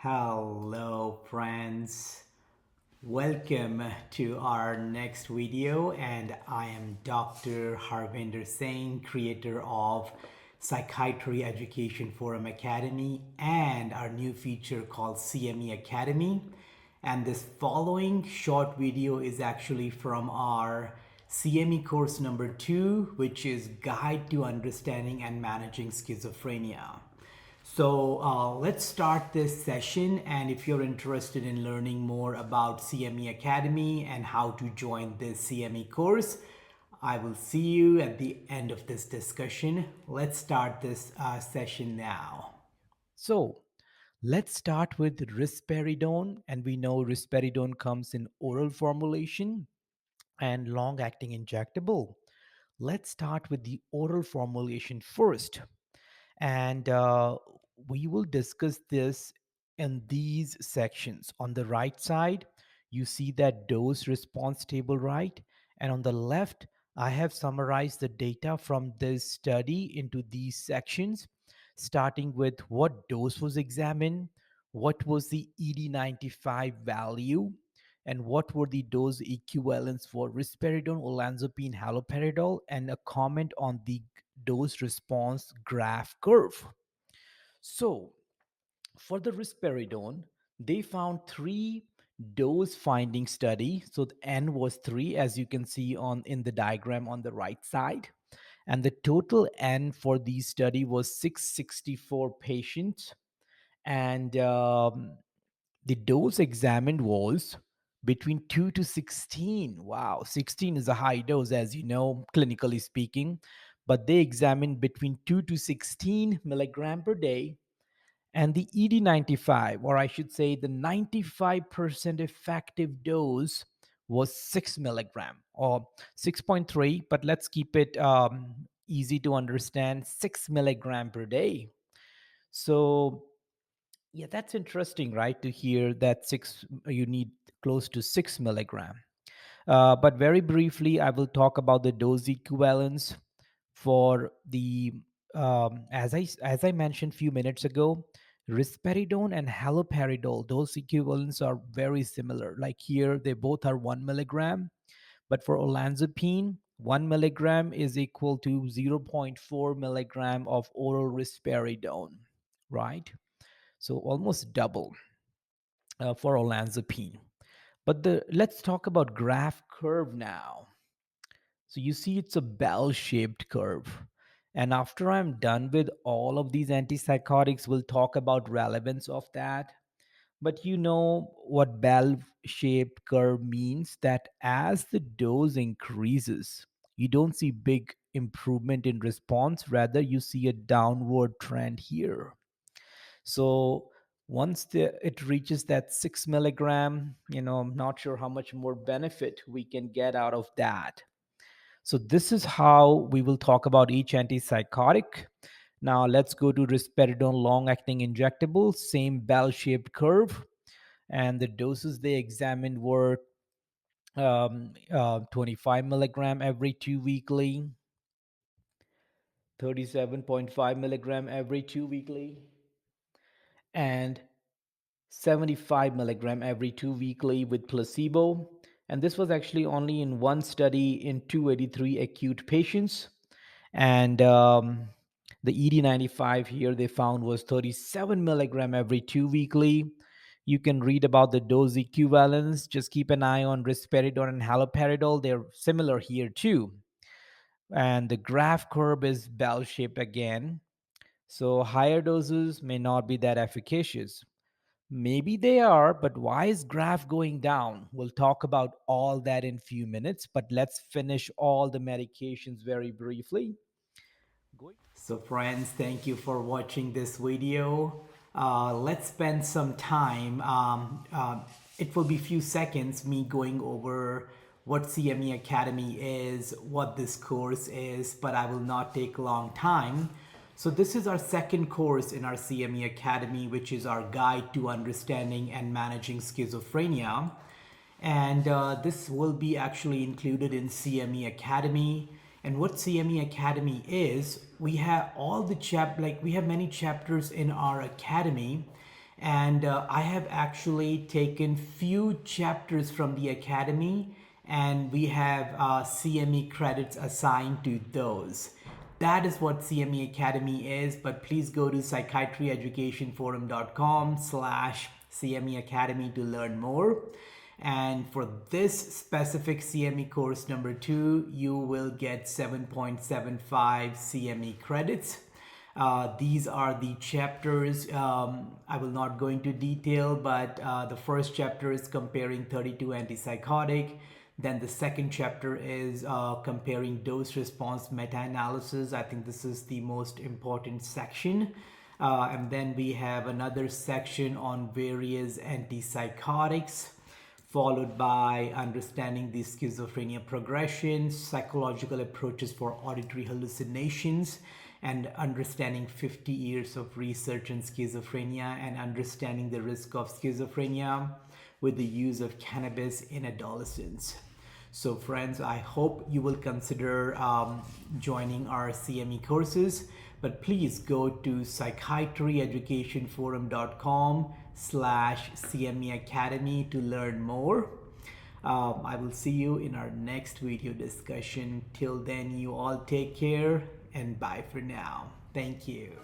Hello, friends. Welcome to our next video, and I am Dr. Harvinder Singh, creator of Psychiatry Education Forum Academy and our new feature called CME Academy. And this following short video is actually from our CME course number 2, which is Guide to Understanding and Managing Schizophrenia. So let's start this session. And if you're interested in learning more about CME Academy and how to join this CME course, I will see you at the end of this discussion. Let's start this session now. So let's start with risperidone. And we know risperidone comes in oral formulation and long acting injectable. Let's start with the oral formulation first. And we will discuss this in these sections. On the right side, you see that dose response table, right? And on the left, I have summarized the data from this study into these sections, starting with what dose was examined, what was the ED95 value, and what were the dose equivalents for risperidone, olanzapine, haloperidol, and a comment on the dose response graph curve. So, for the risperidone, they found three dose finding study. So the N was 3, as you can see on in the diagram on the right side. And the total N for these study was 664 patients. And the dose examined was between 2 to 16. Wow, 16 is a high dose, as you know, clinically speaking. But they examined between 2 to 16 milligram per day. And the ED95, or I should say the 95% effective dose, was 6 milligram or 6.3, but let's keep it easy to understand, 6 milligram per day. So yeah, that's interesting, right? To hear that you need close to 6 milligram. But very briefly, I will talk about the dose equivalence for the as I mentioned a few minutes ago, risperidone and haloperidol. Those equivalents are very similar. Like here, they both are 1 milligram, but for olanzapine, 1 milligram is equal to 0.4 milligram of oral risperidone, right? So almost double for olanzapine. But let's talk about graph curve now. So you see it's a bell-shaped curve. And after I'm done with all of these antipsychotics, we'll talk about relevance of that. But you know what bell-shaped curve means, that as the dose increases, you don't see big improvement in response, rather you see a downward trend here. So once it reaches that 6 milligram, I'm not sure how much more benefit we can get out of that. So this is how we will talk about each antipsychotic. Now let's go to risperidone long-acting injectable, same bell-shaped curve. And the doses they examined were 25 milligram every 2 weekly, 37.5 milligram every 2 weekly, and 75 milligram every 2 weekly with placebo. And this was actually only in one study in 283 acute patients. And the ED95 here they found was 37 milligram every 2 weekly. You can read about the dose equivalence. Just keep an eye on risperidone and haloperidol. They're similar here too. And the graph curve is bell shaped again. So higher doses may not be that efficacious. Maybe they are, but why is graph going down? We'll talk about all that in few minutes, but let's finish all the medications very briefly. So friends, thank you for watching this video. Let's spend some time. It will be few seconds me going over what CME Academy is, what this course is, but I will not take a long time. So this is our second course in our CME Academy, which is our Guide to Understanding and Managing Schizophrenia. And this will be actually included in CME Academy. And what CME Academy is, we have all the we have many chapters in our academy, And I have actually taken few chapters from the academy, and we have CME credits assigned to those. That is what CME Academy is, but please go to psychiatryeducationforum.com/CME Academy to learn more. And for this specific CME course number 2, you will get 7.75 CME credits. These are the chapters. I will not go into detail, but the first chapter is comparing 32 antipsychotic. Then the second chapter is comparing dose response meta-analysis. I think this is the most important section. And then we have another section on various antipsychotics, followed by understanding the schizophrenia progression, psychological approaches for auditory hallucinations, and understanding 50 years of research in schizophrenia, and understanding the risk of schizophrenia with the use of cannabis in adolescents. So friends, I hope you will consider joining our CME courses, but please go to psychiatryeducationforum.com/CME Academy to learn more. I will see you in our next video discussion. Till then, you all take care and bye for now. Thank you.